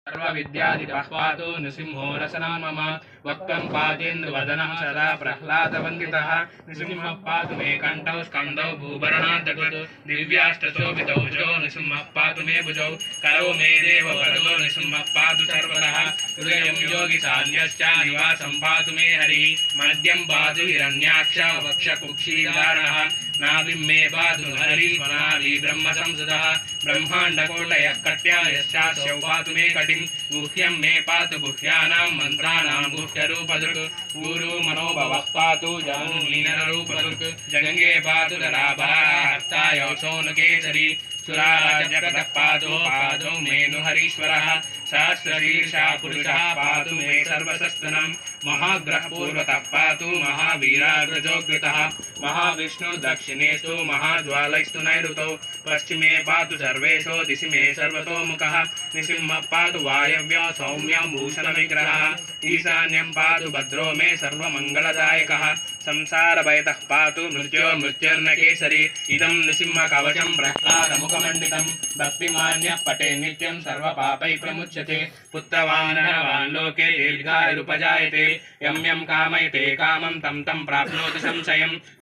सर्वविद्यादिकः पातु नृसिंहो रसनं मम वक्त्रं पातेन्दुवदनं सदा प्रह्लादवन्दितः नृसिंहः पातु मे कण्ठौ स्कन्धौ भूभरणाद्धकृत् दिव्याष्टशोभितौजो नृसिंहः पातु मे भुजौ करौ मे देववरदो नृसिंहः पातु सर्वतः हृदयं योगि सान्यश्च निवासं पातु मे हरिः मद्यं पातु हिरण्याक्ष वक्षकुक्षीधारणः नाभिं मे पातु हरिस्वनाभि ब्रह्मसंसदः ब्रह्माण्डकोटयः कट्यायश्चास्यौ पातु मे कटिं गुह्यं मे पातु गुह्यानां मन्त्राणां गुह्यरूपदृक् गुरु मनोभवः पातु जनुनीनरूपदृक् जगङ्गे पातु धराभाहस्तायौ शौनकेसरी सुराराजपदः पातु पादौ मे नु हरीश्वरः सहस्रशीर्षा पुरुषः पातु मे सर्वसस्तनं महाग्रहपूर्वतः पातु महावीराग्रजोग्रतः महाविष्णुर्दक्षिणेषु महाज्वालैस्तु नैऋतौ पश्चिमे पातु सर्वेषु दिशि मे सर्वतोमुखः नृसिंहः पातु वायव्यो सौम्यं भूषणविग्रहः ईशान्यं पातु भद्रो मे सर्वमङ्गलदायकः संसारभयतः पातु मृत्यो मृत्युर्नकेसरी इदं नृसिंहकवचं प्रह्लादमुखमण्डितं भक्तिमान्यः पठे नित्यं सर्वपापैः प्रमुच्यते पुत्रवान् लोके दीर्घायुरुपजायते यं यं कामयते कामं तं तं प्राप्नोति संशयम्